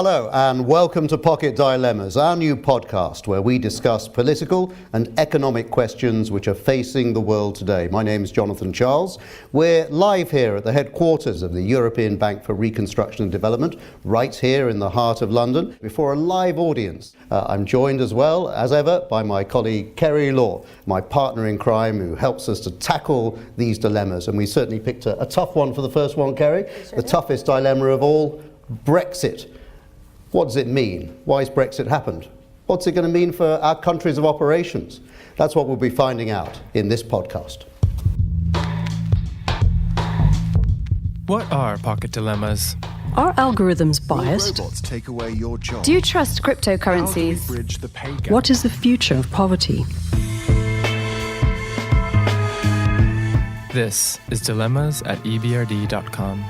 Hello and welcome to Pocket Dilemmas, our new podcast where we discuss political and economic questions which are facing the world today. My name is Jonathan Charles. We're live here at the headquarters of the European Bank for Reconstruction and Development, right here in the heart of London, before a live audience. I'm joined as well, as ever, by my colleague Kerrie Law, my partner in crime who helps us to tackle these dilemmas. And we certainly picked a tough one for the first one, Kerrie. The toughest dilemma of all, Brexit. What does it mean? Why has Brexit happened? What's it going to mean for our countries of operations? That's what we'll be finding out in this podcast. What are pocket dilemmas? Are algorithms biased? Robots take away your job? Do you trust cryptocurrencies? How do we bridge the pay gap? What is the future of poverty? This is Dilemmas at EBRD.com.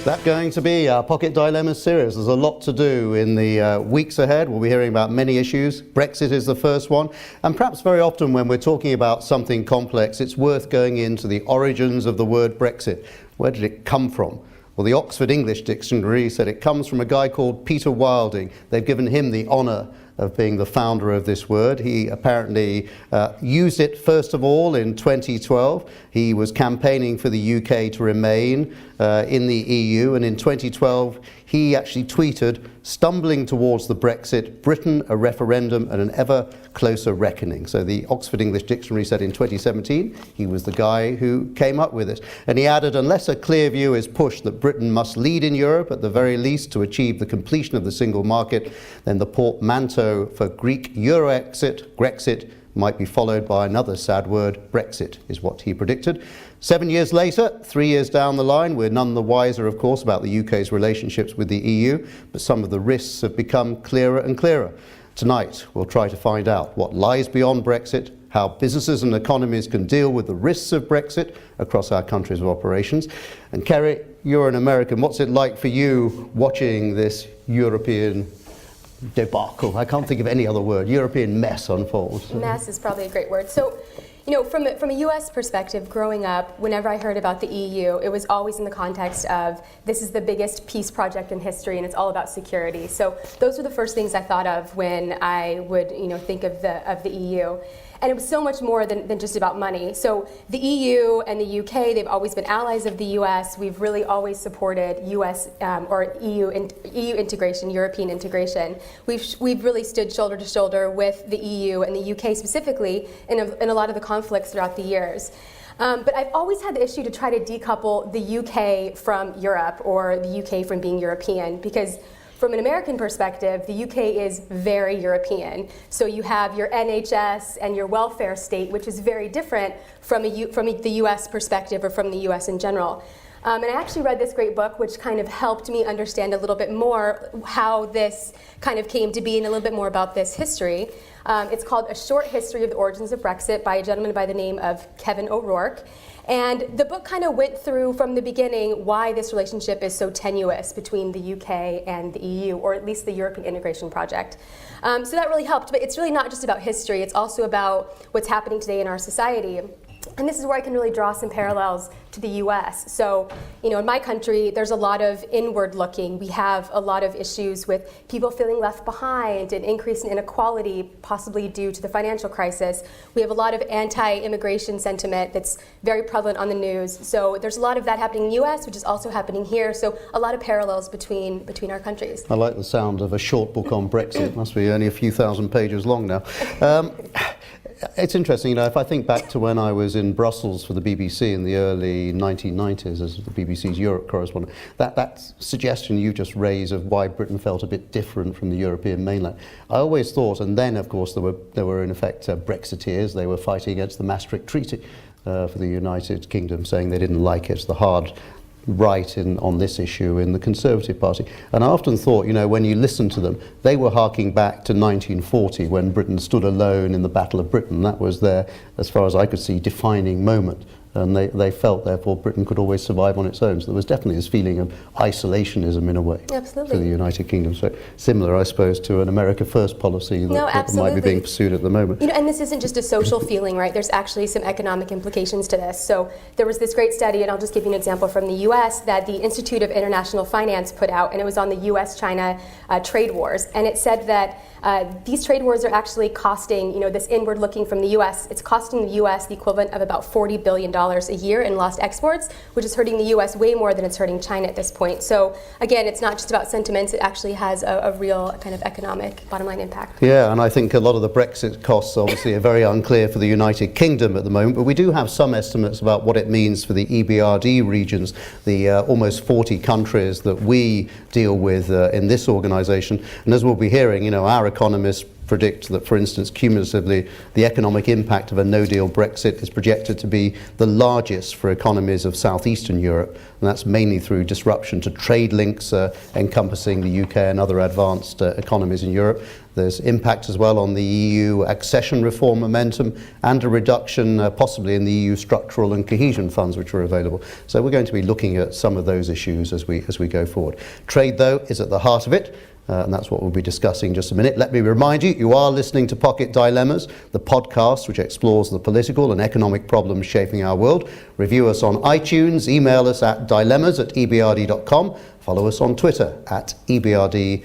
That's going to be our Pocket Dilemmas series. There's a lot to do in the weeks ahead. We'll be hearing about many issues. Brexit is the first one. And perhaps very often when we're talking about something complex, it's worth going into the origins of the word Brexit. Where did it come from? Well, the Oxford English Dictionary said it comes from a guy called Peter Wilding. They've given him the honour of being the founder of this word. He apparently used it first of all in 2012. He was campaigning for the UK to remain in the EU, and in 2012 he actually tweeted, "Stumbling towards the Brexit, Britain, a referendum and an ever closer reckoning." So the Oxford English Dictionary said in 2017 he was the guy who came up with it. And he added, unless a clear view is pushed that Britain must lead in Europe at the very least to achieve the completion of the single market, then the portmanteau for Greek Euro exit, Grexit, might be followed by another sad word, Brexit, is what he predicted. 7 years later, 3 years down the line, we're none the wiser, of course, about the UK's relationships with the EU, but some of the risks have become clearer and clearer. Tonight, we'll try to find out what lies beyond Brexit, how businesses and economies can deal with the risks of Brexit across our countries of operations. And Kerrie, you're an American. What's it like for you watching this European debacle? I can't think of any other word. European mess unfold. Mess is probably a great word. So, from a U.S. perspective, growing up, whenever I heard about the EU, it was always in the context of this is the biggest peace project in history, and it's all about security. So those were the first things I thought of when I would, think of the EU. And it was so much more than just about money. So the EU and the UK, they've always been allies of the US. We've really always supported US or EU integration, European integration. We've really stood shoulder to shoulder with the EU and the UK specifically in a lot of the conflicts throughout the years. But I've always had the issue to try to decouple the UK from Europe or the UK from being European, because from an American perspective, the UK is very European. So you have your NHS and your welfare state, which is very different from the US perspective or from the US in general. And I actually read this great book, which kind of helped me understand a little bit more how this kind of came to be and a little bit more about this history. It's called A Short History of the Origins of Brexit by a gentleman by the name of Kevin O'Rourke. And the book kind of went through from the beginning why this relationship is so tenuous between the UK and the EU, or at least the European integration project. So that really helped, but it's really not just about history, it's also about what's happening today in our society. And this is where I can really draw some parallels to the US. So, in my country, there's a lot of inward looking. We have a lot of issues with people feeling left behind, an increase in inequality, possibly due to the financial crisis. We have a lot of anti-immigration sentiment that's very prevalent on the news. So there's a lot of that happening in the US, which is also happening here. So a lot of parallels between our countries. I like the sound of a short book on Brexit. It must be only a few thousand pages long now. It's interesting, if I think back to when I was in Brussels for the BBC in the early 1990s as the BBC's Europe correspondent, that suggestion you just raised of why Britain felt a bit different from the European mainland, I always thought, and then of course there were in effect Brexiteers. They were fighting against the Maastricht Treaty for the United Kingdom, saying they didn't like it, the hard right on this issue in the Conservative Party. And I often thought, when you listen to them, they were harking back to 1940 when Britain stood alone in the Battle of Britain. That was their, as far as I could see, defining moment And they felt, therefore, Britain could always survive on its own. So there was definitely this feeling of isolationism in a way Absolutely. for the United Kingdom. So similar, I suppose, to an America First policy that might be being pursued at the moment. And this isn't just a social feeling, right? There's actually some economic implications to this. So there was this great study, and I'll just give you an example from the U.S., that the Institute of International Finance put out, and it was on the U.S.-China trade wars. And it said that these trade wars are actually costing, this inward looking from the U.S., it's costing the U.S. the equivalent of about $40 billion a year in lost exports, which is hurting the U.S. way more than it's hurting China at this point. So again, it's not just about sentiments, it actually has a real kind of economic bottom line impact. Yeah, and I think a lot of the Brexit costs obviously are very unclear for the United Kingdom at the moment, but we do have some estimates about what it means for the EBRD regions, the almost 40 countries that we deal with in this organisation. And as we'll be hearing, our economists predict that, for instance, cumulatively, the economic impact of a no-deal Brexit is projected to be the largest for economies of southeastern Europe, and that's mainly through disruption to trade links encompassing the UK and other advanced economies in Europe. There's impact as well on the EU accession reform momentum and a reduction possibly in the EU structural and cohesion funds which are available. So we're going to be looking at some of those issues as we go forward. Trade, though, is at the heart of it. And that's what we'll be discussing in just a minute. Let me remind you, you are listening to Pocket Dilemmas, the podcast which explores the political and economic problems shaping our world. Review us on iTunes, email us at dilemmas@ebrd.com, follow us on Twitter @EBRD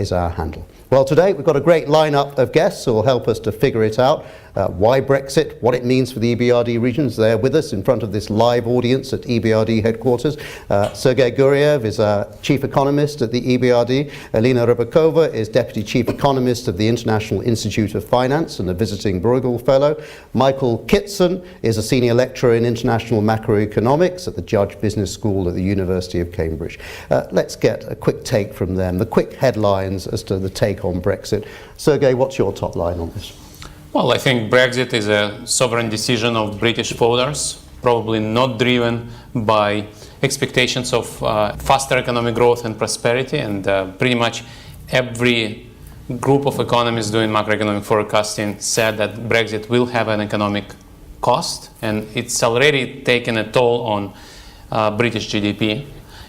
is our handle. Well, today we've got a great lineup of guests who will help us to figure it out. Why Brexit, what it means for the EBRD regions. They're with us in front of this live audience at EBRD headquarters. Sergei Guriev is Chief Economist at the EBRD. Elina Ribakova is Deputy Chief Economist of the International Institute of Finance and a visiting Bruegel Fellow. Michael Kitson is a Senior Lecturer in International Macroeconomics at the Judge Business School at the University of Cambridge. Let's get a quick take from them, the quick headlines as to the take on Brexit. Sergei, what's your top line on this? Well, I think Brexit is a sovereign decision of British voters, probably not driven by expectations of faster economic growth and prosperity, and pretty much every group of economists doing macroeconomic forecasting said that Brexit will have an economic cost, and it's already taken a toll on British GDP.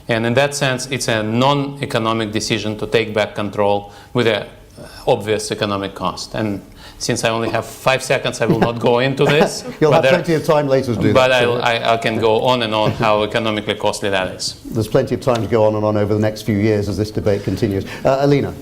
And in that sense, it's a non-economic decision to take back control with an obvious economic cost. And since I only have 5 seconds, I will not go into this. You'll have plenty of time later to do but that. But I can go on and on how economically costly that is. There's plenty of time to go on and on over the next few years as this debate continues. Elina.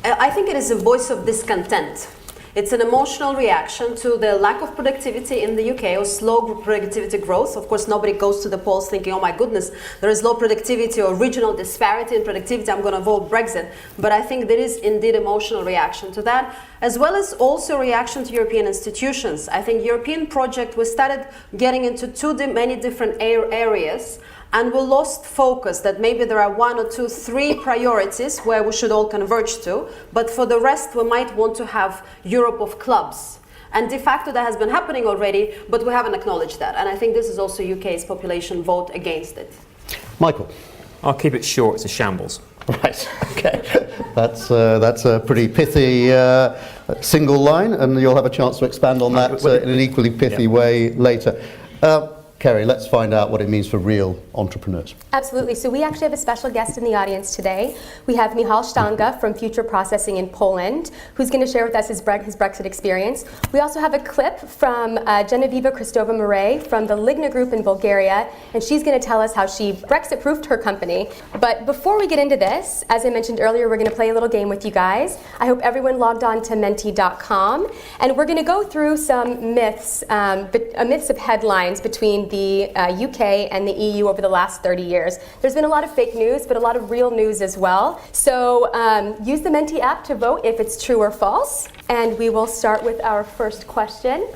I think it is a voice of discontent. It's an emotional reaction to the lack of productivity in the UK or slow productivity growth. Of course, nobody goes to the polls thinking, oh my goodness, there is low productivity or regional disparity in productivity, I'm going to vote Brexit. But I think there is indeed emotional reaction to that, as well as also reaction to European institutions. I think European project, we started getting into many different areas, and we lost focus that maybe there are 1 or 2, 3 priorities where we should all converge to, but for the rest we might want to have Europe of clubs. And de facto that has been happening already, but we haven't acknowledged that. And I think this is also UK's population vote against it. Michael. I'll keep it short, it's a shambles. Right, okay. That's a pretty pithy single line, and you'll have a chance to expand on that in an equally pithy way later. Kerrie, let's find out what it means for real entrepreneurs. Absolutely. So we actually have a special guest in the audience today. We have Michal Stanga from Future Processing in Poland, who's going to share with us his Brexit experience. We also have a clip from Genevieva Kristova-Murray from the Ligna Group in Bulgaria, and she's going to tell us how she Brexit-proofed her company. But before we get into this, as I mentioned earlier, we're going to play a little game with you guys. I hope everyone logged on to menti.com, and we're going to go through some myths, myths of headlines between the UK and the EU over the last 30 years. There's been a lot of fake news, but a lot of real news as well. So use the Menti app to vote if it's true or false. And we will start with our first question.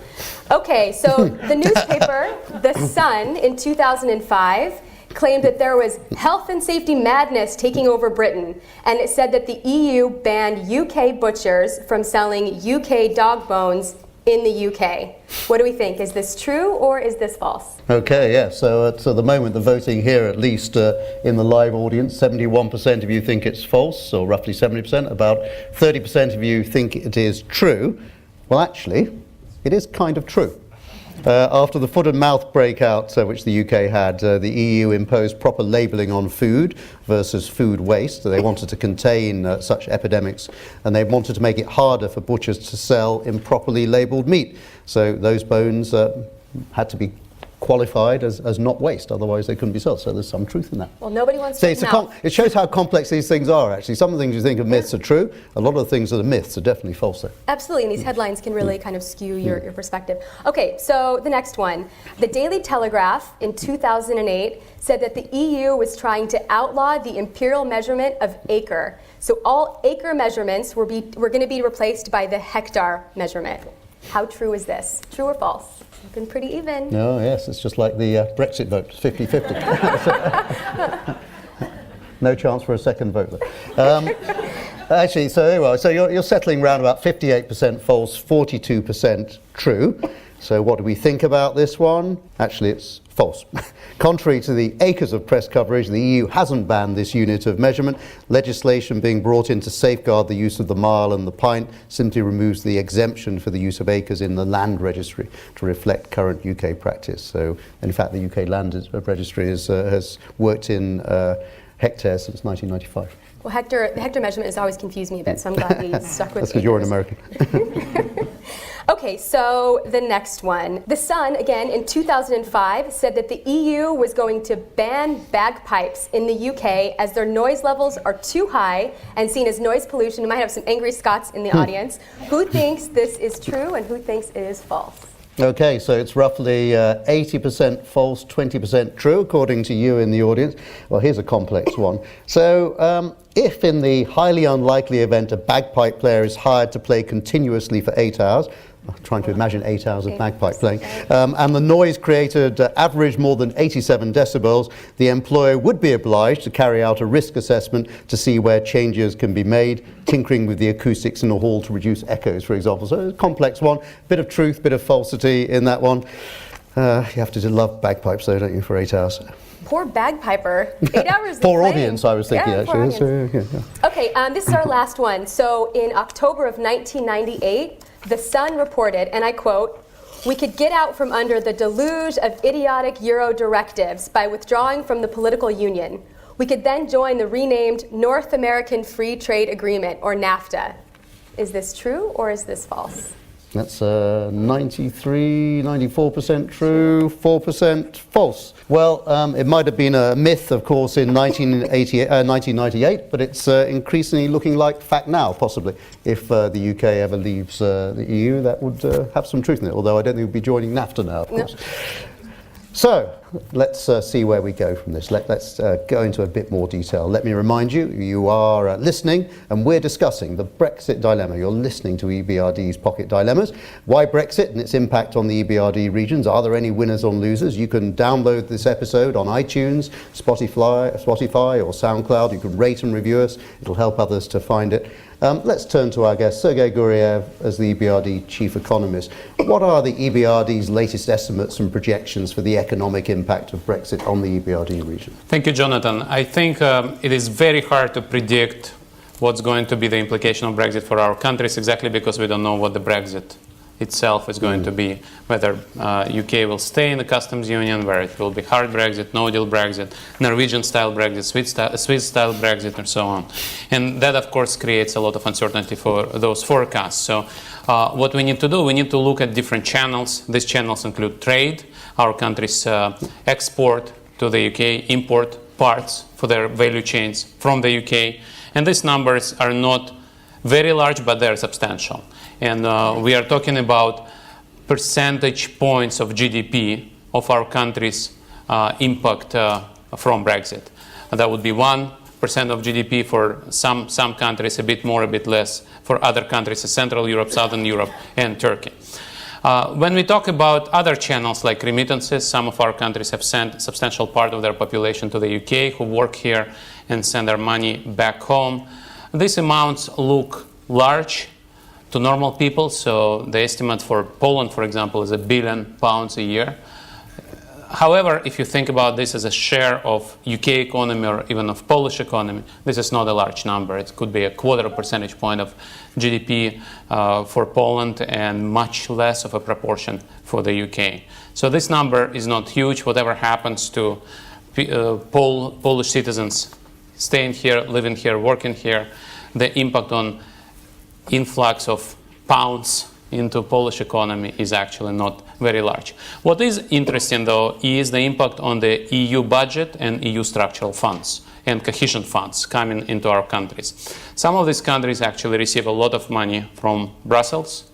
Okay, so the newspaper, The Sun, in 2005, claimed that there was health and safety madness taking over Britain. And it said that the EU banned UK butchers from selling UK dog bones in the UK. What do we think? Is this true or is this false? Okay, yeah, so at the moment the voting here, at least in the live audience, 71% of you think it's false, or roughly 70%. About 30% of you think it is true. Well, actually, it is kind of true. After the foot and mouth breakout, which the UK had, the EU imposed proper labelling on food versus food waste. They wanted to contain such epidemics, and they wanted to make it harder for butchers to sell improperly labelled meat. So those bones had to be qualified as not waste, otherwise they couldn't be sold. So there's some truth in that. Well, nobody wants So to it shows how complex these things are, actually. Some of the things you think are myths are true. A lot of the things that are myths are definitely false, though. Absolutely, and these headlines can really kind of skew your perspective. Okay, so the next one. The Daily Telegraph in 2008 said that the EU was trying to outlaw the imperial measurement of acre. So all acre measurements were going to be replaced by the hectare measurement. How true is this? True or false? It's been pretty even. No, yes, it's just like the Brexit vote, 50-50. No chance for a second vote. Actually, so anyway, so you're settling around about 58% false, 42% true. So what do we think about this one? Actually, it's false. Contrary to the acres of press coverage, the EU hasn't banned this unit of measurement. Legislation being brought in to safeguard the use of the mile and the pint simply removes the exemption for the use of acres in the land registry to reflect current UK practice. So, in fact, the UK land registry has worked in hectares since 1995. Well, the hectare measurement has always confused me a bit, so I'm glad we stuck with That's because you're an American. Okay, so the next one. The Sun, again, in 2005, said that the EU was going to ban bagpipes in the UK as their noise levels are too high and seen as noise pollution. We might have some angry Scots in the audience. Who thinks this is true and who thinks it is false? Okay, so it's roughly 80% false, 20% true, according to you in the audience. Well, here's a complex one. So, if in the highly unlikely event a bagpipe player is hired to play continuously for 8 hours, I'm trying to imagine 8 hours of bagpipe playing, and the noise created averaged more than 87 decibels, the employer would be obliged to carry out a risk assessment to see where changes can be made, tinkering with the acoustics in a hall to reduce echoes, for example. So it's a complex one, bit of truth, bit of falsity in that one. You have to love bagpipes, though, don't you, for 8 hours? Poor bagpiper. 8 hours of Poor playing. audience, I was thinking, actually. Okay, this is our last one. So in October of 1998, The Sun reported, and I quote, "We could get out from under the deluge of idiotic Euro directives by withdrawing from the political union. We could then join the renamed North American Free Trade Agreement, or NAFTA." Is this true or is this false? That's 94% true, 4% false. Well, it might have been a myth, of course, in 1998, but it's increasingly looking like fact now, possibly. If the UK ever leaves the EU, that would have some truth in it, although I don't think we'll be joining NAFTA now, of course. So, let's see where we go from this. Let's go into a bit more detail. Let me remind you, you are listening, and we're discussing the Brexit dilemma. You're listening to EBRD's Pocket Dilemmas. Why Brexit and its impact on the EBRD regions? Are there any winners or losers? You can download this episode on iTunes, Spotify or SoundCloud. You can rate and review us. It'll help others to find it. Let's turn to our guest, Sergei Guriev, as the EBRD Chief Economist. What are the EBRD's latest estimates and projections for the economic impact of Brexit on the EBRD region? Thank you, Jonathan. I think it is very hard to predict what's going to be the implication of Brexit for our countries, exactly because we don't know what the Brexit itself is going to be, whether UK will stay in the customs union, where it will be hard Brexit, no-deal Brexit, Norwegian-style Brexit, Swiss-style Brexit, and so on. And that, of course, creates a lot of uncertainty for those forecasts. So what we need to do, we need to look at different channels. These channels include trade. Our countries export to the UK, import parts for their value chains from the UK. And these numbers are not very large, but they're substantial. And we are talking about percentage points of GDP of our country's impact from Brexit. That would be 1% of GDP for some countries, a bit more, a bit less for other countries, Central Europe, Southern Europe, and Turkey. When we talk about other channels like remittances, some of our countries have sent a substantial part of their population to the UK who work here and send their money back home. These amounts look large to normal people, so the estimate for Poland, for example, is £1 billion a year. However, if you think about this as a share of UK economy or even of Polish economy, this is not a large number. It could be a quarter percentage point of GDP for Poland and much less of a proportion for the UK. So this number is not huge. Whatever happens to Polish citizens staying here, living here, working here, the impact on influx of pounds into Polish economy is actually not very large. What is interesting, though, is the impact on the EU budget and EU structural funds and cohesion funds coming into our countries. Some of these countries actually receive a lot of money from Brussels,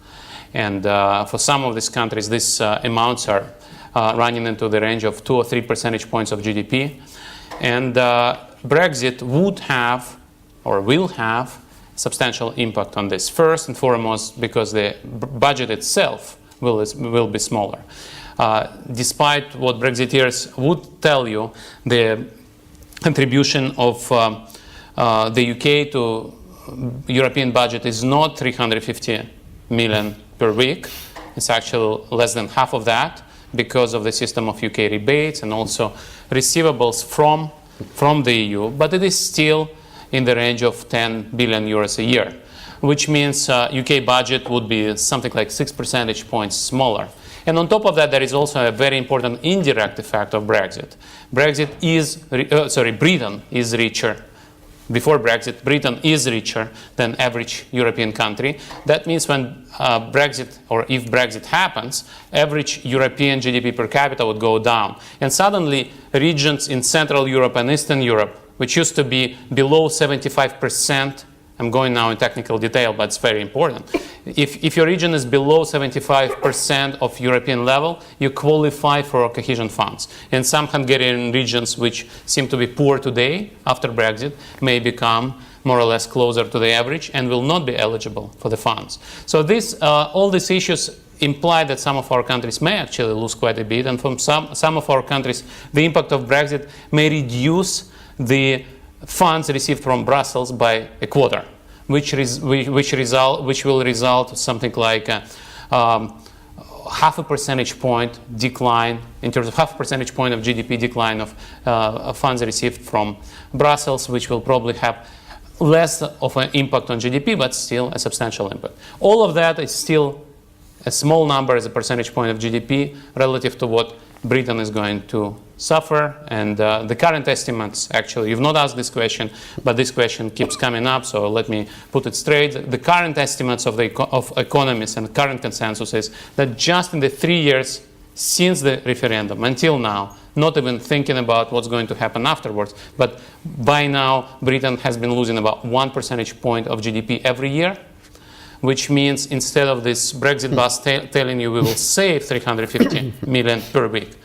and for some of these countries, these amounts are running into the range of 2 or 3 percentage points of GDP. And Brexit would have, or will have, substantial impact on this. First and foremost, because the budget itself will be smaller. Despite what Brexiteers would tell you, the contribution of the UK to European budget is not 350 million per week. It's actually less than half of that because of the system of UK rebates and also receivables from the EU, but it is still in the range of 10 billion euros a year, which means UK budget would be something like 6 percentage points smaller. And on top of that, there is also a very important indirect effect of Brexit. Britain is richer. Before Brexit, Britain is richer than average European country. That means when Brexit, or if Brexit happens, average European GDP per capita would go down. And suddenly, regions in Central Europe and Eastern Europe, which used to be below 75%, I'm going now in technical detail, but it's very important. If your region is below 75% of European level, you qualify for cohesion funds. And some Hungarian regions which seem to be poor today, after Brexit, may become more or less closer to the average and will not be eligible for the funds. So all these issues imply that some of our countries may actually lose quite a bit, and from some of our countries, the impact of Brexit may reduce the funds received from Brussels by a quarter, which will result in something like half a percentage point decline, in terms of half a percentage point of GDP decline of funds received from Brussels, which will probably have less of an impact on GDP, but still a substantial impact. All of that is still a small number as a percentage point of GDP relative to what Britain is going to suffer, and the current estimates, actually, you've not asked this question, but this question keeps coming up, so let me put it straight. The current estimates of economists and current consensus is that just in the 3 years since the referendum until now, not even thinking about what's going to happen afterwards, but by now Britain has been losing about 1 percentage point of GDP every year, which means instead of this Brexit bus telling you we will save 350 million per week,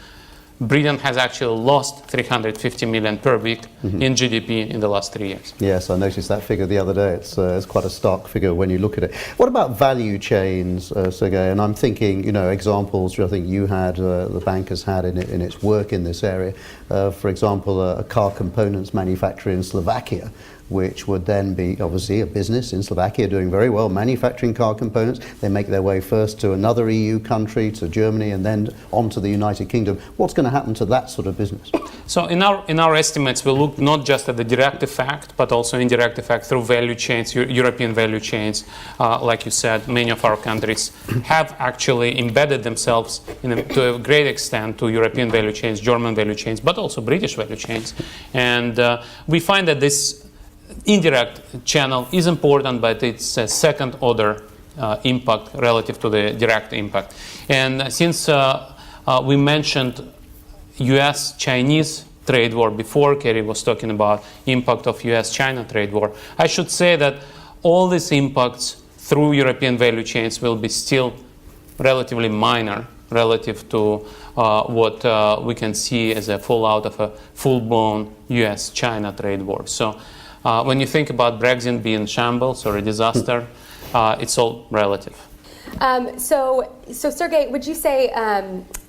Britain has actually lost 350 million per week in GDP in the last 3 years. Yes, I noticed that figure the other day. It's quite a stark figure when you look at it. What about value chains, Sergei? And I'm thinking, examples I think you had, the bank has had in its work in this area. For example, a car components manufacturer in Slovakia, which would then be obviously a business in Slovakia doing very well, manufacturing car components. They make their way first to another EU country, to Germany, and then on to the United Kingdom. What's going to happen to that sort of business? So in our estimates, we look not just at the direct effect, but also indirect effect through value chains, European value chains. Like you said, many of our countries have actually embedded themselves to a great extent to European value chains, German value chains, but also British value chains. And we find that this indirect channel is important, but it's a second order impact relative to the direct impact. And since we mentioned US-Chinese trade war before, Kerrie was talking about impact of US-China trade war, I should say that all these impacts through European value chains will be still relatively minor relative to what we can see as a fallout of a full-blown US-China trade war. So when you think about Brexit being shambles or a disaster, it's all relative. So Sergei, would you say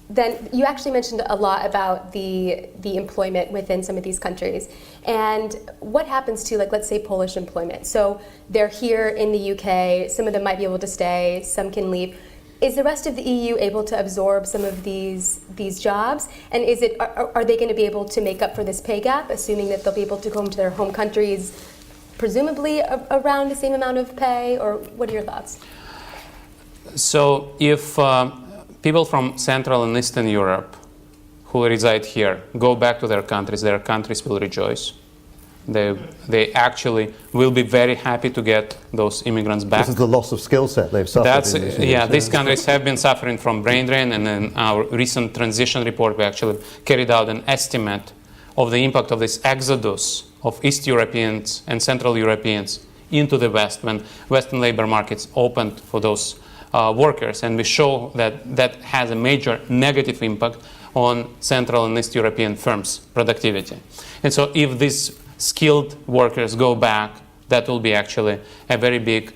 then you actually mentioned a lot about the employment within some of these countries, and what happens to, like, let's say Polish employment? So they're here in the UK. Some of them might be able to stay. Some can leave. Is the rest of the EU able to absorb some of these jobs? And are they going to be able to make up for this pay gap, assuming that they'll be able to go home to their home countries, presumably around the same amount of pay? Or what are your thoughts? So if people from Central and Eastern Europe who reside here go back to their countries will rejoice. They actually will be very happy to get those immigrants back. This is the loss of skill set they've suffered. These countries have been suffering from brain drain, and in our recent transition report we actually carried out an estimate of the impact of this exodus of East Europeans and Central Europeans into the West when Western labor markets opened for those workers, and we show that has a major negative impact on Central and East European firms' productivity. And so if these skilled workers go back, that will be actually a very big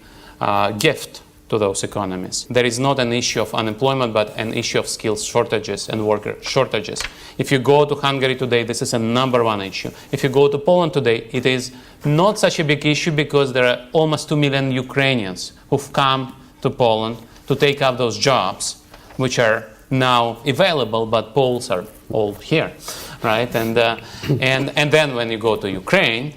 gift to those economies. There is not an issue of unemployment, but an issue of skills shortages and worker shortages. If you go to Hungary today, this is a number one issue. If you go to Poland today, it is not such a big issue because there are almost 2 million Ukrainians who've come to Poland to take up those jobs, which are now available, but Poles are all here, right? And then when you go to Ukraine,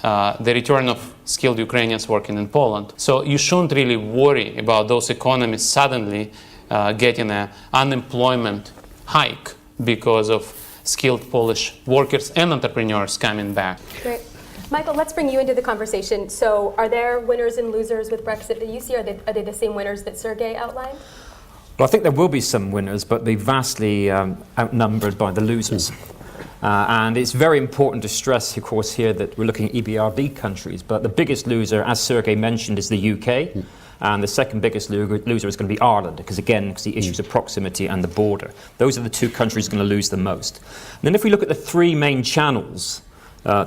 the return of skilled Ukrainians working in Poland. So you shouldn't really worry about those economies suddenly getting an unemployment hike because of skilled Polish workers and entrepreneurs coming back. Great. Michael, let's bring you into the conversation. So are there winners and losers with Brexit that you see? Are they the same winners that Sergei outlined? Well, I think there will be some winners, but they're vastly outnumbered by the losers. And it's very important to stress, of course, here that we're looking at EBRD countries, but the biggest loser, as Sergei mentioned, is the UK. And the second biggest loser is going to be Ireland, because the issues of proximity and the border. Those are the two countries going to lose the most. And then if we look at the three main channels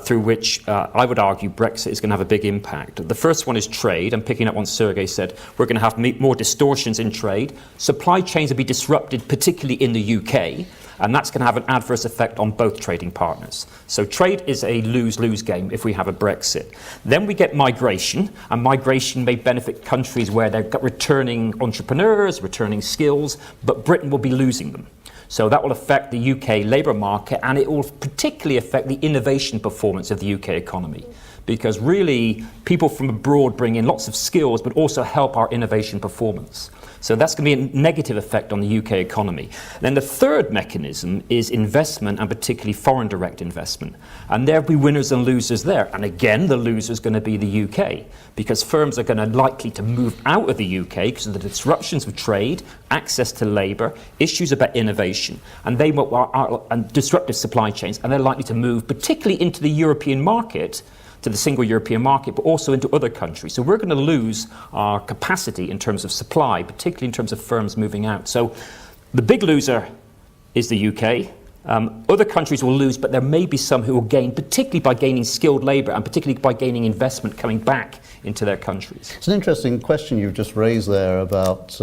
through which I would argue Brexit is going to have a big impact. The first one is trade. I'm picking up what Sergei said. We're going to have more distortions in trade. Supply chains will be disrupted, particularly in the UK, and that's going to have an adverse effect on both trading partners. So trade is a lose-lose game if we have a Brexit. Then we get migration, and migration may benefit countries where they've got returning entrepreneurs, returning skills, but Britain will be losing them. So that will affect the UK labour market, and it will particularly affect the innovation performance of the UK economy. Because really, people from abroad bring in lots of skills, but also help our innovation performance. So that's going to be a negative effect on the UK economy. Then the third mechanism is investment, and particularly foreign direct investment. And there'll be winners and losers there. And again, the loser is going to be the UK, because firms are going to likely to move out of the UK because of the disruptions of trade, access to labour, issues about innovation, and and disruptive supply chains, and they're likely to move particularly into the European market, to the single European market, but also into other countries. So we're going to lose our capacity in terms of supply, particularly in terms of firms moving out. So the big loser is the UK. Other countries will lose, but there may be some who will gain, particularly by gaining skilled labour and particularly by gaining investment coming back into their countries. It's an interesting question you've just raised there about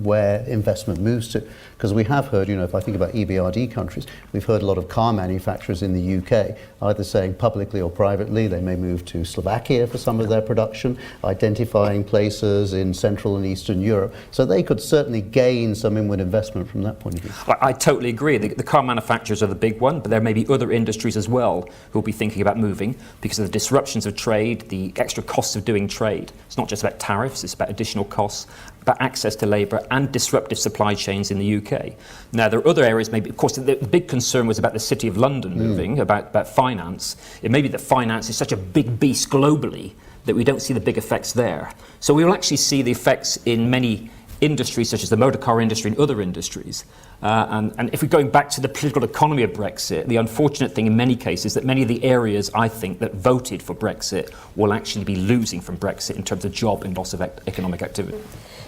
where investment moves to, because we have heard, if I think about EBRD countries, we've heard a lot of car manufacturers in the UK either saying publicly or privately they may move to Slovakia for some of their production, identifying places in Central and Eastern Europe. So they could certainly gain some inward investment from that point of view. I totally agree. The car manufacturers are the big one, but there may be other industries as well who will be thinking about moving because of the disruptions of trade, the extra costs of doing trade. It's not just about tariffs, it's about additional costs, about access to labour and disruptive supply chains in the UK. Now, there are other areas, maybe, of course, the big concern was about the City of London moving, about finance. It may be that finance is such a big beast globally that we don't see the big effects there. So we will actually see the effects in many industries, such as the motor car industry and other industries. And if we're going back to the political economy of Brexit, the unfortunate thing in many cases is that many of the areas, I think, that voted for Brexit will actually be losing from Brexit in terms of job and loss of economic activity.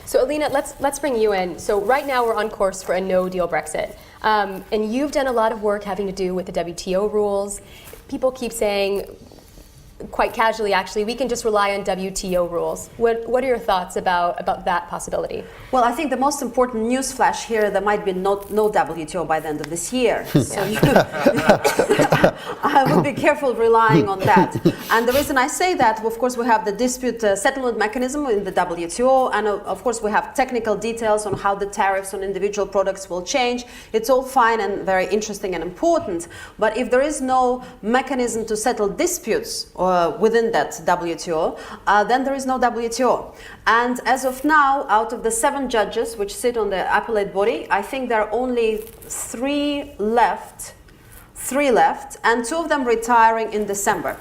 So Elina, let's bring you in. So right now we're on course for a no-deal Brexit. And you've done a lot of work having to do with the WTO rules. People keep saying quite casually actually, we can just rely on WTO rules. What are your thoughts about that possibility? Well, I think the most important news flash here, there might be no WTO by the end of this year. So I would be careful relying on that. And the reason I say that, of course, we have the dispute settlement mechanism in the WTO, and of course we have technical details on how the tariffs on individual products will change. It's all fine and very interesting and important, but if there is no mechanism to settle disputes within that WTO, then there is no WTO. And as of now, out of the 7 judges which sit on the appellate body, I think there are only 3 left, and 2 of them retiring in December.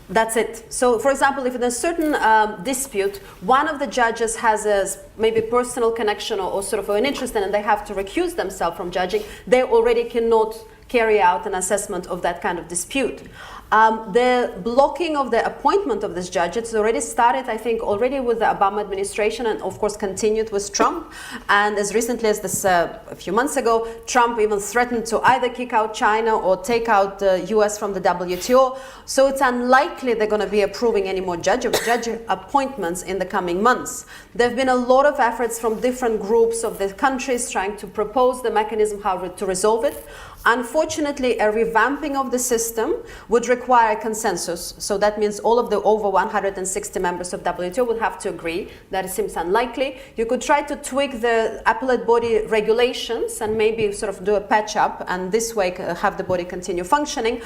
That's it. So, for example, if in a certain dispute, one of the judges has a maybe personal connection or sort of an interest in, and they have to recuse themselves from judging, they already cannot carry out an assessment of that kind of dispute. The blocking of the appointment of this judge, it's already started, I think, already with the Obama administration, and of course continued with Trump. And as recently as this, a few months ago, Trump even threatened to either kick out China or take out the US from the WTO. So it's unlikely they're going to be approving any more judge appointments in the coming months. There have been a lot of efforts from different groups of the countries trying to propose the mechanism how to resolve it. Unfortunately, a revamping of the system would require a consensus. So that means all of the over 160 members of WTO would have to agree. That seems unlikely. You could try to tweak the appellate body regulations and maybe sort of do a patch up, and this way have the body continue functioning.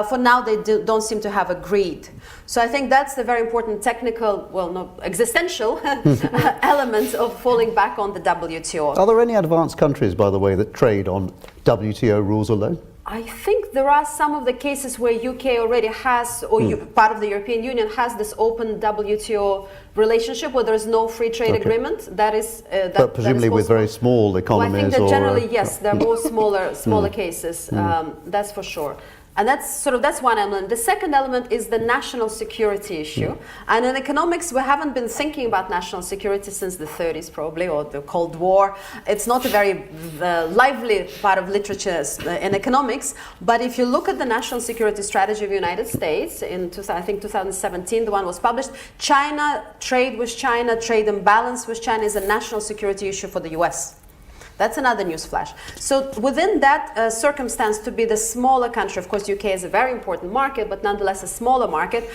For now, they don't seem to have agreed. So I think that's the very important technical, well, no, existential element of falling back on the WTO. Are there any advanced countries, by the way, that trade on WTO rules alone? I think there are some of the cases where UK already has, or part of the European Union has this open WTO relationship where there is no free trade agreement. That is, but presumably with very small economies. Well, I think that generally, yes, there are more smaller cases. That's for sure. And that's one element. The second element is the national security issue. And in economics, we haven't been thinking about national security since the 30s probably, or the Cold War. It's not a very lively part of literature in economics. But if you look at the national security strategy of the United States, in I think 2017, the one was published, China, trade with China, trade imbalance with China is a national security issue for the US. That's another news flash. So within that circumstance, to be the smaller country, of course, UK is a very important market, but nonetheless a smaller market,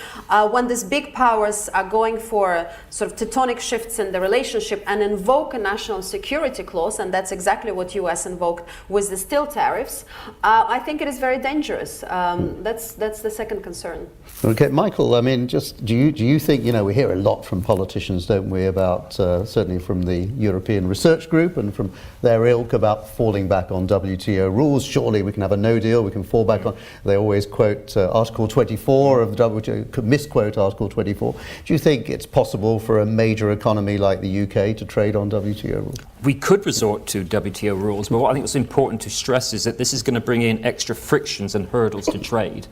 when these big powers are going for sort of tectonic shifts in the relationship and invoke a national security clause, and that's exactly what US invoked with the steel tariffs, I think it is very dangerous. That's the second concern. Okay, Michael, I mean, just do you think, we hear a lot from politicians, don't we, about, certainly from the European Research Group and from their ilk about falling back on WTO rules. Surely we can have a no deal, we can fall back on. They always quote Article 24 of the WTO, misquote Article 24. Do you think it's possible for a major economy like the UK to trade on WTO rules? We could resort to WTO rules, but what I think is important to stress is that this is going to bring in extra frictions and hurdles to trade.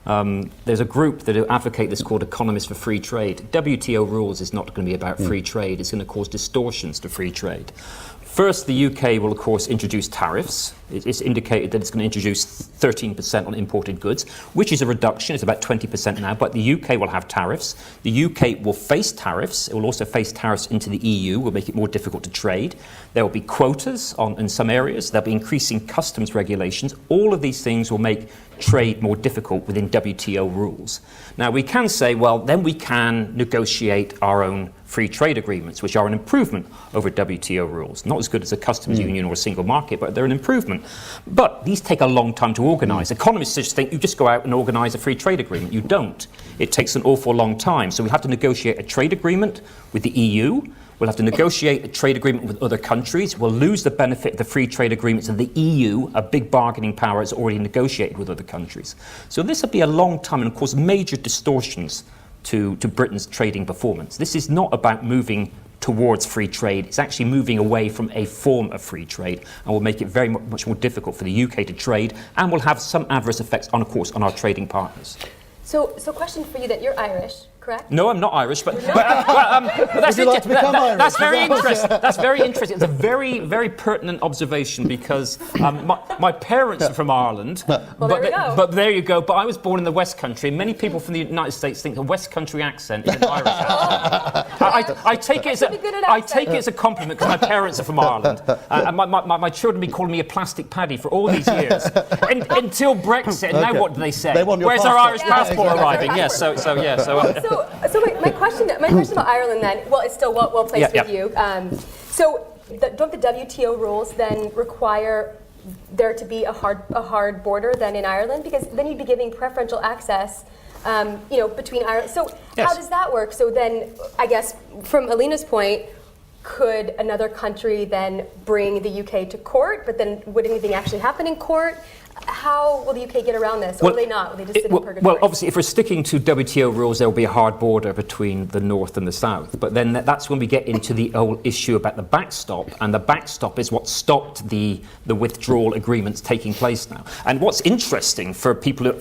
There's a group that advocate this called Economist for Free Trade. WTO rules is not going to be about free trade. It's going to cause distortions to free trade. First, the UK will, of course, introduce tariffs. It's indicated that it's going to introduce 13% on imported goods, which is a reduction. It's about 20% now, but the UK will have tariffs. The UK will face tariffs. It will also face tariffs into the EU, will make it more difficult to trade. There will be quotas in some areas. There'll be increasing customs regulations. All of these things will make trade more difficult within WTO rules. Now, we can say, well, then we can negotiate our own free trade agreements, which are an improvement over WTO rules. Not as good as a customs union or a single market, but they're an improvement. But these take a long time to organise. Economists just think you just go out and organise a free trade agreement. You don't. It takes an awful long time. So we have to negotiate a trade agreement with the EU. We'll have to negotiate a trade agreement with other countries. We'll lose the benefit of the free trade agreements of the EU, a big bargaining power has already negotiated with other countries. So this will be a long time and cause major distortions to Britain's trading performance. This is not about moving towards free trade. It's actually moving away from a form of free trade and will make it very much more difficult for the UK to trade and will have some adverse effects, of course, on our trading partners. So question for you that you're Irish. correct? No, I'm not Irish, but that's, Would you like to become Irish? that's very interesting. That's very interesting. It's a very, very pertinent observation because my parents are from Ireland. But there you go. But I was born in the West Country. Many people from the United States think the West Country accent is an Irish accent. I take it as a compliment because my parents are from Ireland. And my children have been calling me a plastic paddy for all these years. Until Brexit, and now what do they say? They want your Where's passport. our Irish passport arriving? Yes, So my question about Ireland then, well, it's still well placed with you. Don't the WTO rules then require there to be a hard border then in Ireland? Because then you'd be giving preferential access, between Ireland. So how does that work? So then, I guess, from Elina's point, could another country then bring the UK to court? But then would anything actually happen in court? How will the UK get around this? Or will they not? Will they just sit in purgatory? Well, obviously, if we're sticking to WTO rules, there will be a hard border between the North and the South. But then that's when we get into the whole issue about the backstop. And the backstop is what stopped the withdrawal agreements taking place now. And what's interesting for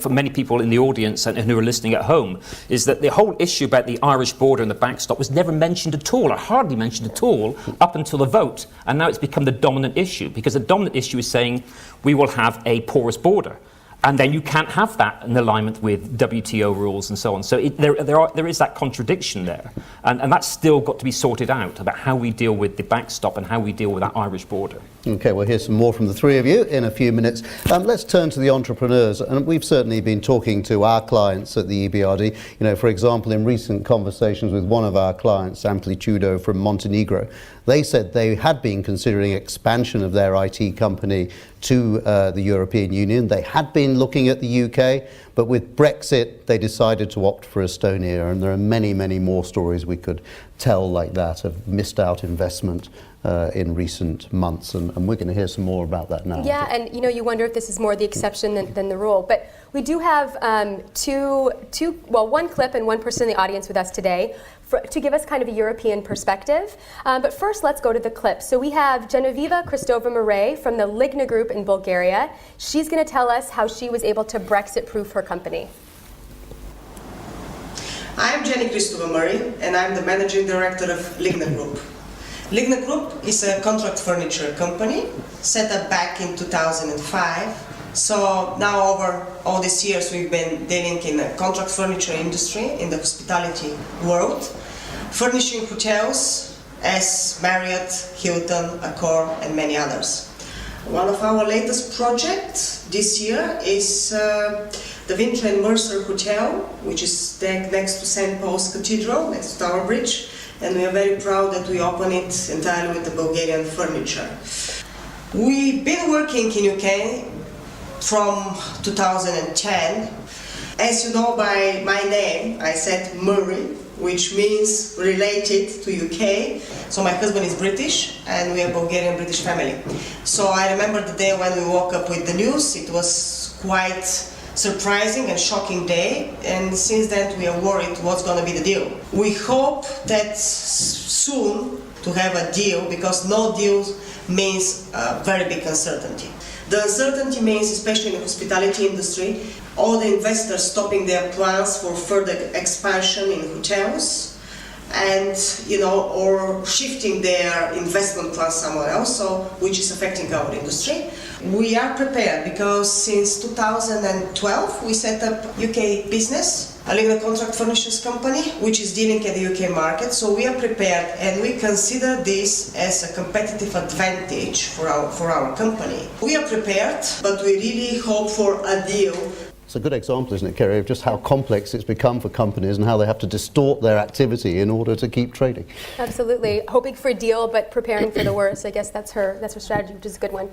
many people in the audience and who are listening at home is that the whole issue about the Irish border and the backstop was never mentioned at all, or hardly mentioned at all, up until the vote. And now it's become the dominant issue, because the dominant issue is saying we will have a porous border. And then you can't have that in alignment with WTO rules and so on. So there is that contradiction there. And that's still got to be sorted out about how we deal with the backstop and how we deal with that Irish border. Okay, we'll hear some more from the three of you in a few minutes. Let's turn to the entrepreneurs. And we've certainly been talking to our clients at the EBRD. For example, in recent conversations with one of our clients, Amplitudo from Montenegro, they said they had been considering expansion of their IT company to the European Union. They had been looking at the UK, but with Brexit, they decided to opt for Estonia. And there are many, many more stories we could tell like that of missed out investment in recent months. And we're going to hear some more about that now. Yeah, and you wonder if this is more the exception than the rule. But we do have one clip and one person in the audience with us today to give us kind of a European perspective. But first, let's go to the clip. So we have Genevieva Kristova-Murray from the Ligna Group in Bulgaria. She's going to tell us how she was able to Brexit-proof her company. I'm Jenny Kristova-Murray, and I'm the managing director of Ligna Group. Ligna Group is a contract furniture company set up back in 2005. So now over all these years we've been dealing in the contract furniture industry in the hospitality world, furnishing hotels as Marriott, Hilton, Accor and many others. One of our latest projects this year is the Winter and Mercer Hotel, which is next to St. Paul's Cathedral, next to Tower Bridge, and we are very proud that we open it entirely with the Bulgarian furniture. We've been working in UK from 2010. As you know by my name, I said Murray, which means related to UK. So my husband is British and we are Bulgarian-British family. So I remember the day when we woke up with the news. It was quite surprising and shocking day, and since then we are worried what's going to be the deal. We hope that soon to have a deal, because no deal means very big uncertainty. The uncertainty means, especially in the hospitality industry, all the investors stopping their plans for further expansion in hotels and, or shifting their investment plans somewhere else, which is affecting our industry. We are prepared because since 2012 we set up UK business, a Ligna contract furnishings company, which is dealing at the UK market. So we are prepared, and we consider this as a competitive advantage for our company. We are prepared, but we really hope for a deal. It's a good example, isn't it, Kerrie, of just how complex it's become for companies and how they have to distort their activity in order to keep trading. Absolutely. Hoping for a deal, but preparing for the worst. I guess that's her strategy, which is a good one.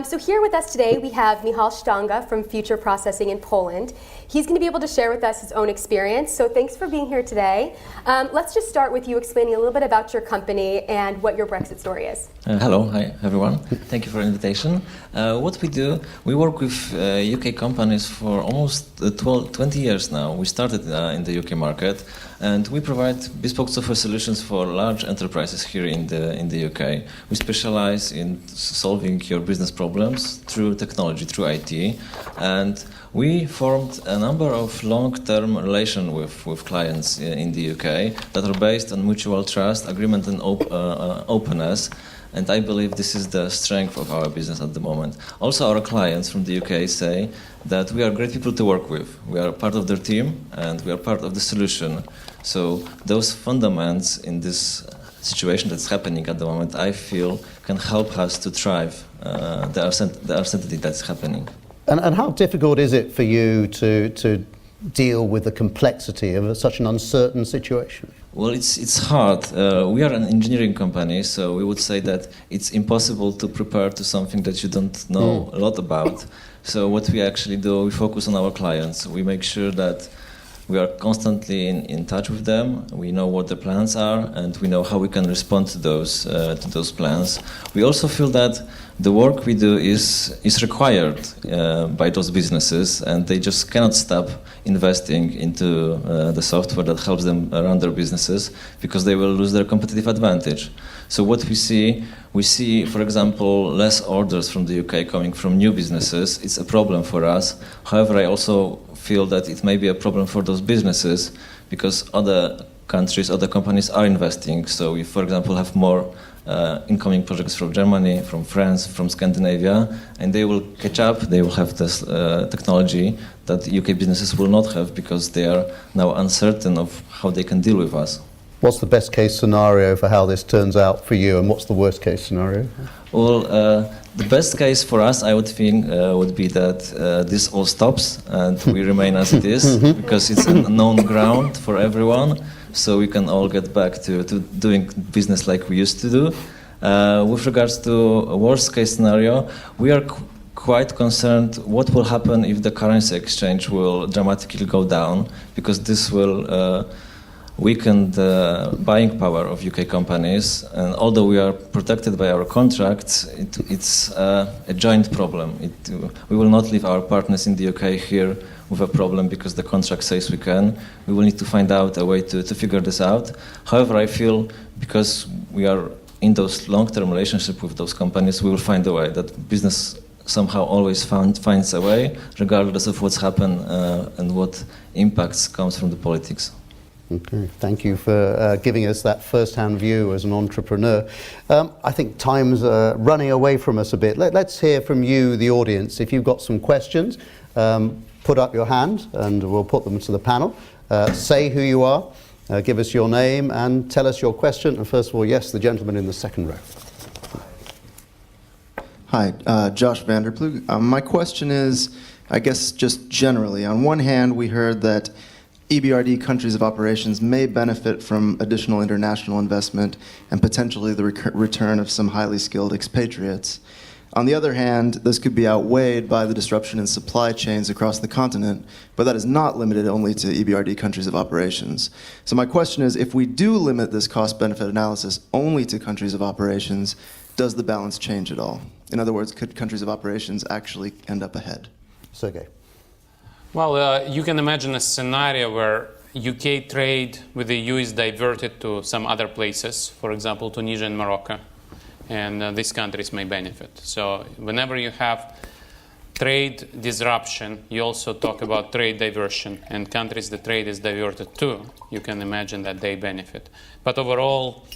So here with us today, we have Michal Stanga from Future Processing in Poland. He's going to be able to share with us his own experience. So thanks for being here today. Let's just start with you explaining a little bit about your company and what your Brexit story is. Hello. Hi, everyone. Thank you for the invitation. What we do, we work with UK companies for almost 20 years now. We started in the UK market, and we provide bespoke software solutions for large enterprises here in the UK. We specialize in solving your business problems through technology, through IT, and we formed a number of long-term relations with clients in the UK that are based on mutual trust, agreement, and openness. And I believe this is the strength of our business at the moment. Also, our clients from the UK say that we are great people to work with. We are part of their team, and we are part of the solution. So those fundamentals in this situation that's happening at the moment, I feel, can help us to thrive the uncertainty that's happening. And how difficult is it for you to deal with the complexity of such an uncertain situation? Well, it's hard. We are an engineering company, so we would say that it's impossible to prepare to something that you don't know a lot about. So what we actually do, we focus on our clients. We make sure that we are constantly in touch with them. We know what the plans are, and we know how we can respond to those plans. We also feel that the work we do is required by those businesses, and they just cannot stop investing into the software that helps them run their businesses, because they will lose their competitive advantage. So what we see, for example, less orders from the UK coming from new businesses. It's a problem for us. However, I also feel that it may be a problem for those businesses, because other countries, other companies are investing. So we, for example, have more incoming projects from Germany, from France, from Scandinavia, and they will catch up. They will have this technology that UK businesses will not have, because they are now uncertain of how they can deal with us. What's the best case scenario for how this turns out for you, and what's the worst case scenario? Well, the best case for us, I would think, would be that this all stops and we remain as it is, because it's a known ground for everyone. So we can all get back to doing business like we used to do. With regards to a worst case scenario, we are quite concerned what will happen if the currency exchange will dramatically go down, because this will weaken the buying power of UK companies. And although we are protected by our contracts, it's a joint problem. We will not leave our partners in the UK here with a problem because the contract says we can. We will need to find out a way to figure this out. However, I feel because we are in those long-term relationships with those companies, we will find a way. That business somehow always finds a way, regardless of what's happened and what impacts comes from the politics. Okay, thank you for giving us that first-hand view as an entrepreneur. I think time's running away from us a bit. Let's hear from you, the audience. If you've got some questions, put up your hand and we'll put them to the panel. Say who you are, give us your name and tell us your question. And first of all, yes, the gentleman in the second row. Hi, Josh Vanderplug. My question is, I guess just generally, on one hand, we heard that EBRD countries of operations may benefit from additional international investment and potentially the return of some highly skilled expatriates. On the other hand, this could be outweighed by the disruption in supply chains across the continent, but that is not limited only to EBRD countries of operations. So my question is, if we do limit this cost-benefit analysis only to countries of operations, does the balance change at all? In other words, could countries of operations actually end up ahead? Sergei. Well, you can imagine a scenario where UK trade with the EU is diverted to some other places, for example, Tunisia and Morocco, and these countries may benefit. So whenever you have trade disruption, you also talk about trade diversion, and countries the trade is diverted to, you can imagine that they benefit. But overall,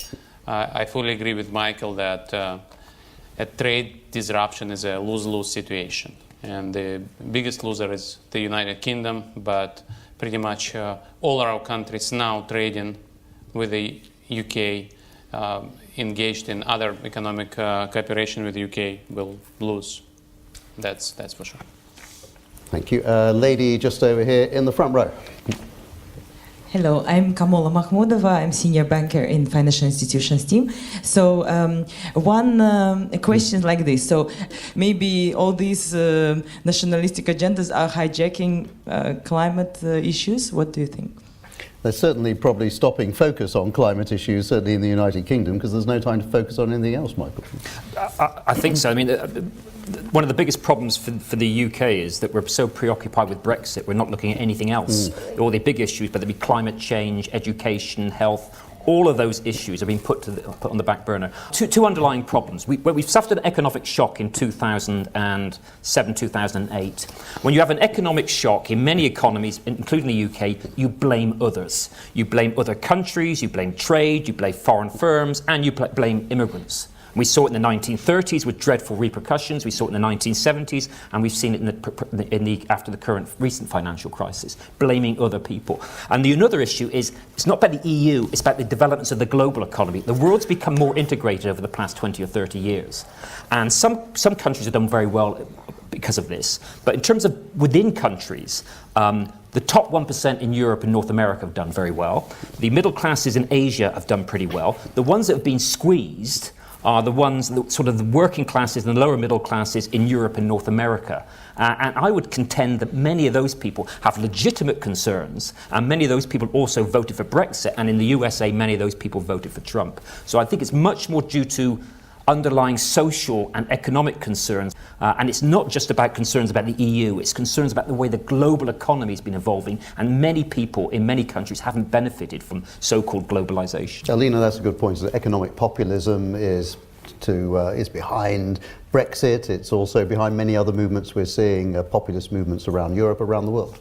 I fully agree with Michael that a trade disruption is a lose-lose situation. And the biggest loser is the United Kingdom, but pretty much all our countries now trading with the UK, engaged in other economic cooperation with the UK, will lose. That's for sure. Thank you. Lady just over here in the front row. Hello, I'm Kamola Mahmoudova. I'm senior banker in financial institutions team. So one question like this. So maybe all these nationalistic agendas are hijacking climate issues. What do you think? They're certainly probably stopping focus on climate issues, certainly in the United Kingdom, because there's no time to focus on anything else, Michael. I think so. I mean, one of the biggest problems for the UK is that we're so preoccupied with Brexit, we're not looking at anything else. All the big issues, whether it be climate change, education, health, all of those issues are being put on the back burner. Two underlying problems. We've suffered an economic shock in 2007, 2008. When you have an economic shock in many economies, including the UK, you blame others. You blame other countries, you blame trade, you blame foreign firms, and you blame immigrants. We saw it in the 1930s with dreadful repercussions. We saw it in the 1970s, and we've seen it after the recent financial crisis, blaming other people. And another issue is it's not about the EU; it's about the developments of the global economy. The world's become more integrated over the past 20 or 30 years, and some countries have done very well because of this. But in terms of within countries, the top 1% in Europe and North America have done very well. The middle classes in Asia have done pretty well. The ones that have been squeezed are the ones, sort of the working classes and the lower middle classes in Europe and North America. And I would contend that many of those people have legitimate concerns, and many of those people also voted for Brexit, and in the USA, many of those people voted for Trump. So I think it's much more due to underlying social and economic concerns, and it's not just about concerns about the EU, it's concerns about the way the global economy has been evolving, and many people in many countries haven't benefited from so-called globalization. Elina, that's a good point. So economic populism is behind Brexit. It's also behind many other movements we're seeing, populist movements around Europe, around the world.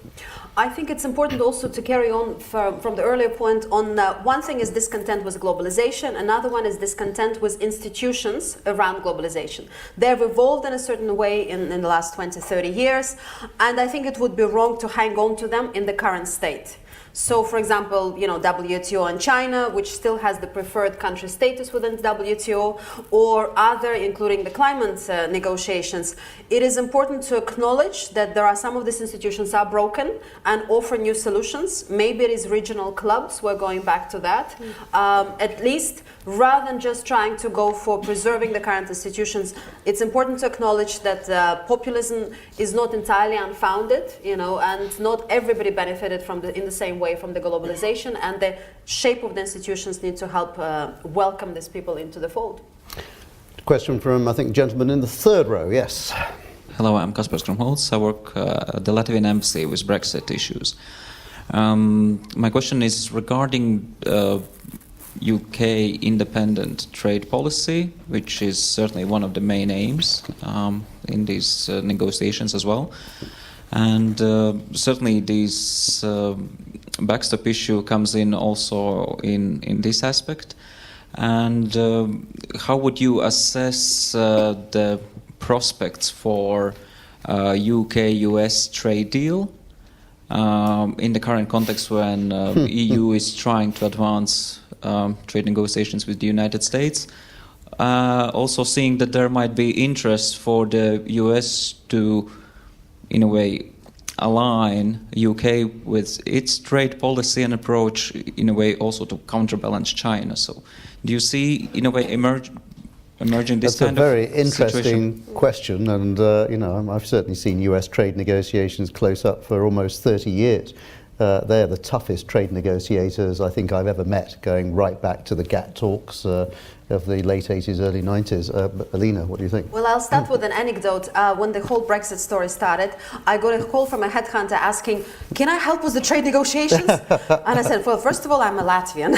I think it's important also to carry on from the earlier point on one thing is discontent with globalization, another one is discontent with institutions around globalization. They've evolved in a certain way in the last 20, 30 years, and I think it would be wrong to hang on to them in the current state. So, for example, WTO and China, which still has the preferred country status within WTO, or other, including the climate negotiations, it is important to acknowledge that there are some of these institutions are broken and offer new solutions. Maybe it is regional clubs, we're going back to that, at least, rather than just trying to go for preserving the current institutions. It's important to acknowledge that populism is not entirely unfounded, and not everybody benefited in the same way from the globalization, and the shape of the institutions need to help welcome these people into the fold. Question from, I think, gentleman in the third row, yes. Hello, I'm Kasper Stromholz. I work at the Latvian embassy with Brexit issues. My question is regarding UK independent trade policy, which is certainly one of the main aims in these negotiations as well. And certainly this backstop issue comes in also in this aspect. And how would you assess the prospects for UK-US trade deal in the current context when EU is trying to advance trade negotiations with the United States? Also seeing that there might be interest for the US to, in a way, align UK with its trade policy and approach, in a way, also to counterbalance China. So do you see, in a way, emerging this That's kind a of very interesting situation? question, and I've certainly seen US trade negotiations close up for almost 30 years. They're the toughest trade negotiators I think I've ever met, going right back to the GATT talks of the late 80s, early 90s. Elina, what do you think? Well, I'll start with an anecdote. When the whole Brexit story started, I got a call from a headhunter asking, can I help with the trade negotiations? And I said, well, first of all, I'm a Latvian,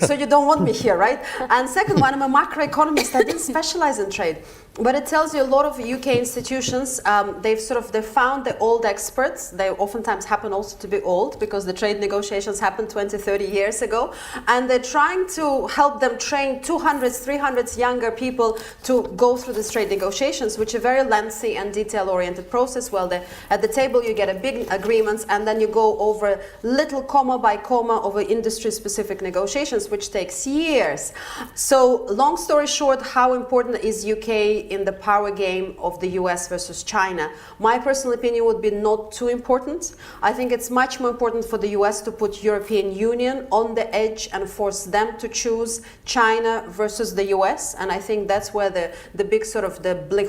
so you don't want me here, right? And second one, I'm a macroeconomist. I didn't specialize in trade. But it tells you a lot of UK institutions, they've found the old experts. They oftentimes happen also to be old because the trade negotiations happened 20, 30 years ago. And they're trying to help them train 200s, 300s younger people to go through these trade negotiations, which are a very lengthy and detail-oriented process. Well, at the table you get a big agreements, and then you go over little comma by comma over industry-specific negotiations, which takes years. So, long story short, how important is UK in the power game of the US versus China? My personal opinion would be not too important. I think it's much more important for the US to put European Union on the edge and force them to choose China versus versus the US, and I think that's where the big sort of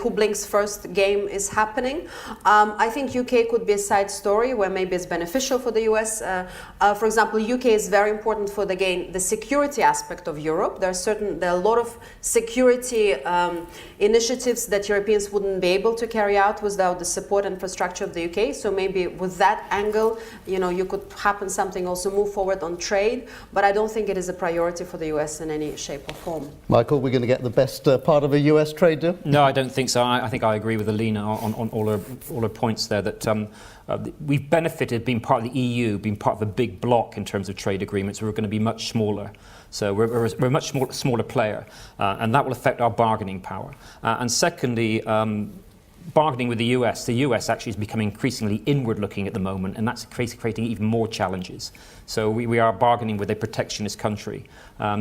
who blinks first game is happening. I think UK could be a side story where maybe it's beneficial for the US. For example, UK is very important for the security aspect of Europe. There are a lot of security initiatives that Europeans wouldn't be able to carry out without the support infrastructure of the UK. So maybe with that angle, you could happen something, also move forward on trade. But I don't think it is a priority for the US in any shape or form. Michael, we're going to get the best part of a US trade deal? No, I don't think so. I think I agree with Elina on all her points there, that we've benefited being part of the EU, being part of a big bloc in terms of trade agreements. We're going to be much smaller. So we're a much smaller player, and that will affect our bargaining power. And secondly, bargaining with the US actually is becoming increasingly inward-looking at the moment, and that's creating even more challenges. So we are bargaining with a protectionist country.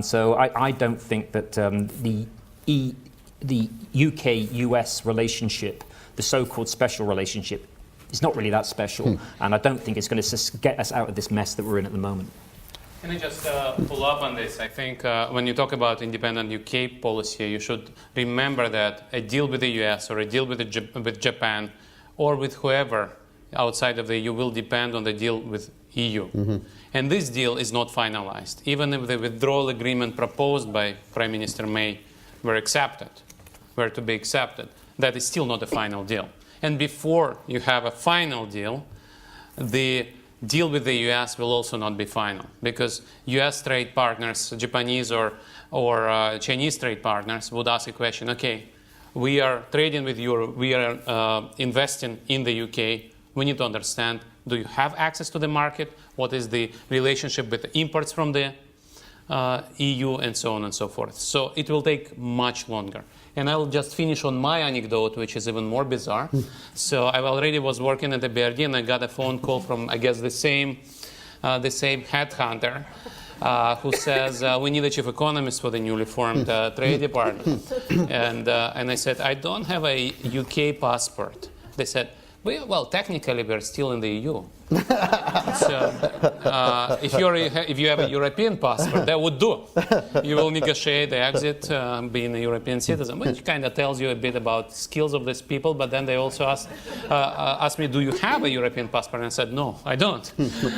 So I don't think that the UK-US relationship, the so-called special relationship, is not really that special, and I don't think it's going to get us out of this mess that we're in at the moment. Can I just pull up on this? I think when you talk about independent UK policy, you should remember that a deal with the US or a deal with Japan or with whoever outside of the EU will depend on the deal with EU. Mm-hmm. And this deal is not finalized. Even if the withdrawal agreement proposed by Prime Minister May were to be accepted, that is still not a final deal. And before you have a final deal, the deal with the US will also not be final, because US trade partners, Japanese or Chinese trade partners, would ask a question, okay, we are trading with Europe, we are investing in the UK, we need to understand, do you have access to the market? What is the relationship with the imports from the EU, and so on and so forth. So it will take much longer. And I'll just finish on my anecdote, which is even more bizarre. So I already was working at the EBRD, and I got a phone call from, I guess, the same headhunter who says, we need a chief economist for the newly formed trade department. And I said, I don't have a UK passport. They said, well, technically, we're still in the EU. So if you have a European passport, that would do. You will negotiate the exit, being a European citizen, which kind of tells you a bit about skills of these people. But then they also asked me, do you have a European passport? And I said, no, I don't.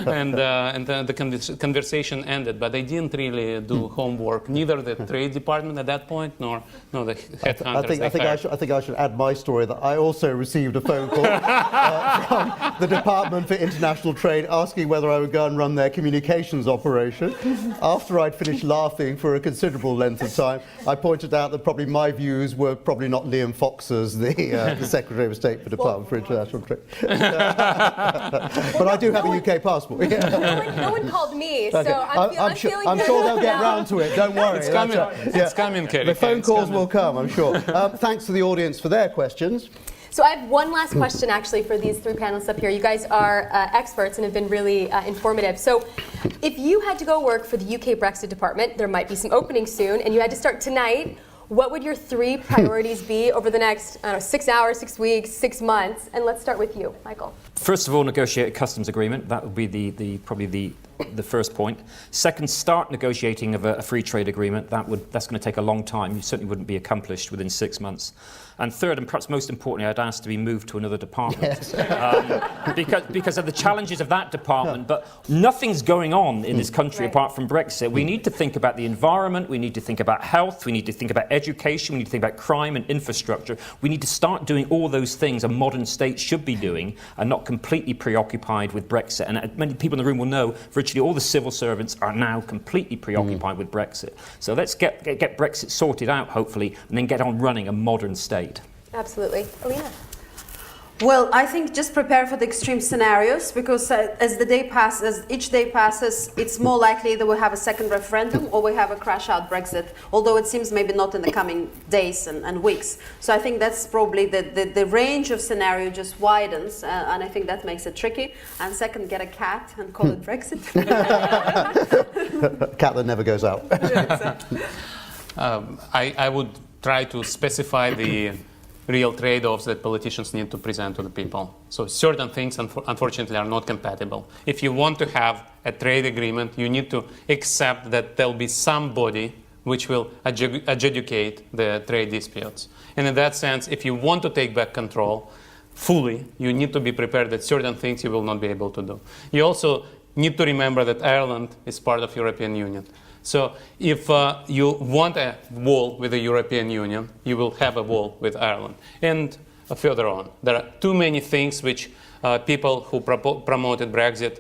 And the conversation ended. But they didn't really do homework, neither the Trade Department at that point, nor the headhunters. I think I should add my story, that I also received a phone call from the Department for International Trade asking whether I would go and run their communications operation. After I'd finished laughing for a considerable length of time, I pointed out that probably my views were probably not Liam Fox's, the Secretary of State for Department for International Trade. But I do have a UK passport. No one called me, so okay. I'm feeling I'm sure they'll get round to it, don't worry. It's coming, it's coming, Kerrie. The phone calls will come, I'm sure. Thanks to the audience for their questions. So I have one last question, actually, for these three panelists up here. You guys are experts and have been really informative. So if you had to go work for the UK Brexit department, there might be some openings soon, and you had to start tonight, what would your three priorities be over the next 6 hours, 6 weeks, 6 months? And let's start with you, Michael. First of all, negotiate a customs agreement. That would be probably the first point. Second, start negotiating of a free trade agreement. That's going to take a long time. You certainly wouldn't be accomplished within 6 months. And third, and perhaps most importantly, I'd ask to be moved to another department. Yes. because of the challenges of that department. But nothing's going on in this country apart from Brexit. We need to think about the environment, we need to think about health, we need to think about education, we need to think about crime and infrastructure. We need to start doing all those things a modern state should be doing, and not completely preoccupied with Brexit. And many people in the room will know virtually all the civil servants are now completely preoccupied with Brexit. So let's get Brexit sorted out, hopefully, and then get on running a modern state. Absolutely. Elina? Well, I think just prepare for the extreme scenarios, because as each day passes, it's more likely that we'll have a second referendum or we have a crash-out Brexit, although it seems maybe not in the coming days and weeks. So I think that's probably the range of scenario just widens, and I think that makes it tricky. And second, get a cat and call it Brexit. Cat that never goes out. I would try to specify the real trade-offs that politicians need to present to the people. So certain things, unfortunately, are not compatible. If you want to have a trade agreement, you need to accept that there'll be somebody which will adjudicate the trade disputes. And in that sense, if you want to take back control fully, you need to be prepared that certain things you will not be able to do. You also need to remember that Ireland is part of European Union. So if you want a wall with the European Union, you will have a wall with Ireland. And further on, there are too many things which people who promoted Brexit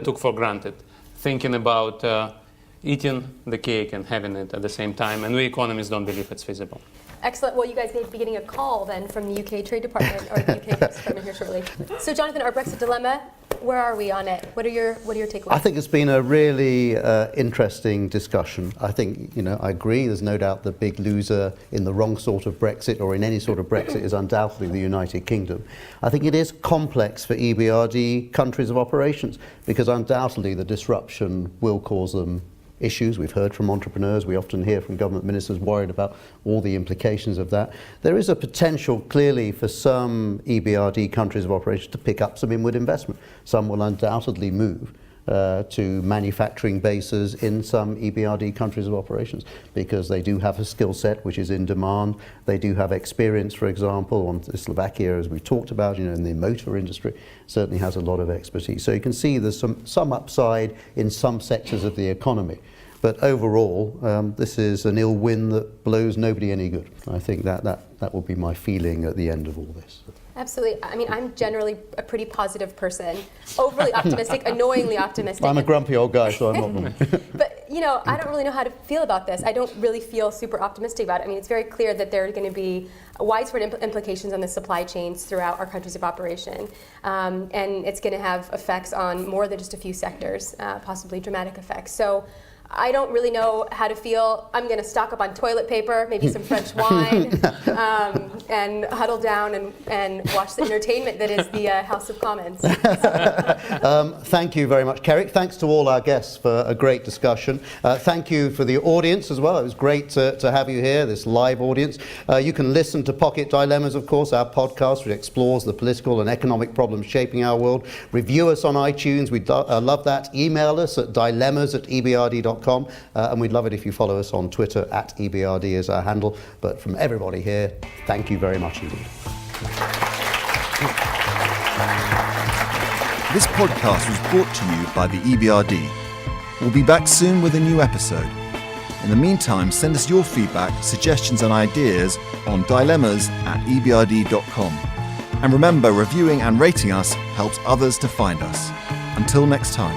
took for granted, thinking about eating the cake and having it at the same time, and we economists don't believe it's feasible. Excellent. Well, you guys may be getting a call then from the UK Trade Department or the UK Business Department here shortly. So, Jonathan, our Brexit dilemma, where are we on it? What are your takeaways? I think it's been a really interesting discussion. I think, I agree. There's no doubt the big loser in the wrong sort of Brexit or in any sort of Brexit is undoubtedly the United Kingdom. I think it is complex for EBRD countries of operations because undoubtedly the disruption will cause them issues. We've heard from entrepreneurs. We often hear from government ministers worried about all the implications of that. There is a potential clearly for some EBRD countries of operations to pick up some inward investment. Some will undoubtedly move to manufacturing bases in some EBRD countries of operations because they do have a skill set which is in demand. They do have experience, for example, on Slovakia, as we've talked about, in the motor industry, certainly has a lot of expertise. So you can see there's some upside in some sectors of the economy. But overall, this is an ill wind that blows nobody any good. I think that will be my feeling at the end of all this. Absolutely. I mean, I'm generally a pretty positive person, overly optimistic, annoyingly optimistic. I'm a grumpy old guy, so I'm not one. But, I don't really know how to feel about this. I don't really feel super optimistic about it. I mean, it's very clear that there are going to be widespread implications on the supply chains throughout our countries of operation. And it's going to have effects on more than just a few sectors, possibly dramatic effects. So I don't really know how to feel. I'm going to stock up on toilet paper, maybe some French wine, and huddle down and watch the entertainment that is the House of Commons. Thank you very much, Kerrie. Thanks to all our guests for a great discussion. Thank you for the audience as well. It was great to have you here, this live audience. You can listen to Pocket Dilemmas, of course, our podcast which explores the political and economic problems shaping our world. Review us on iTunes. We'd love that. Email us at dilemmas@ebrd.com. And we'd love it if you follow us on Twitter @EBRD is our handle. But from everybody here, thank you very much indeed. This podcast was brought to you by the EBRD. We'll be back soon with a new episode. In the meantime, send us your feedback, suggestions and ideas on dilemmas@ebrd.com. And remember, reviewing and rating us helps others to find us. Until next time.